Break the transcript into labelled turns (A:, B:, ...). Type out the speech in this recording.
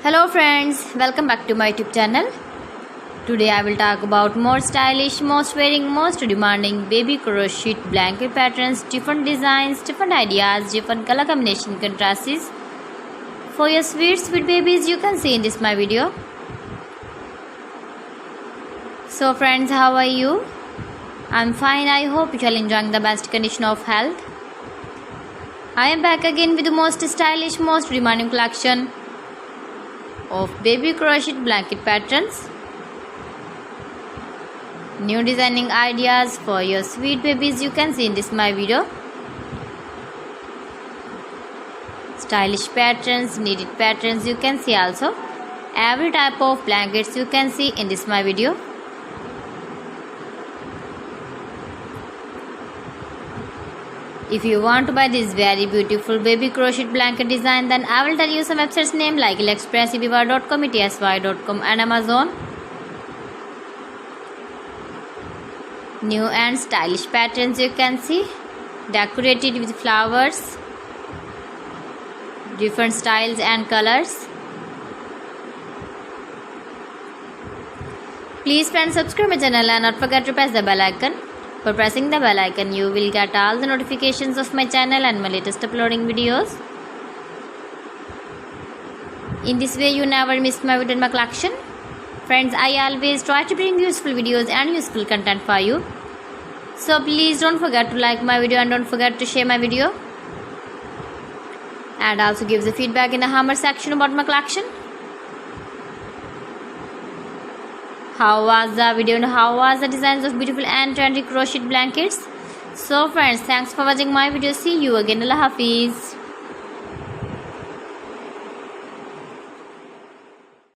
A: Hello friends, welcome back to my YouTube channel. Today I will talk about more stylish, most wearing, most demanding baby crochet blanket patterns, different designs, different ideas, different color combination contrasts for your sweet babies you can see in this my video. So friends, how are you? I'm fine. I hope you are enjoying the best condition of health. I am back again with the most stylish, most demanding collection of baby crochet blanket patterns. New designing ideas for your sweet babies you can see in this my video. Stylish patterns, needed patterns you can see also. Every type of blankets you can see in this my video. If you want to buy this very beautiful baby crochet blanket design, then I will tell you some websites name like AliExpress, eBay.com, ETSY.com and Amazon. New and stylish patterns you can see, decorated with flowers, different styles and colors. Please friends, subscribe my channel and not forget to press the bell icon. For pressing the bell icon, you will get all the notifications of my channel and my latest uploading videos. In this way, you never miss my video in my collection. Friends, I always try to bring useful videos and useful content for you. So please don't forget to like my video and don't forget to share my video. And also give the feedback in the comment section about my collection. How was the video and how was the designs of beautiful and trendy crochet blankets? So friends, thanks for watching my video. See you again. Allah Hafiz.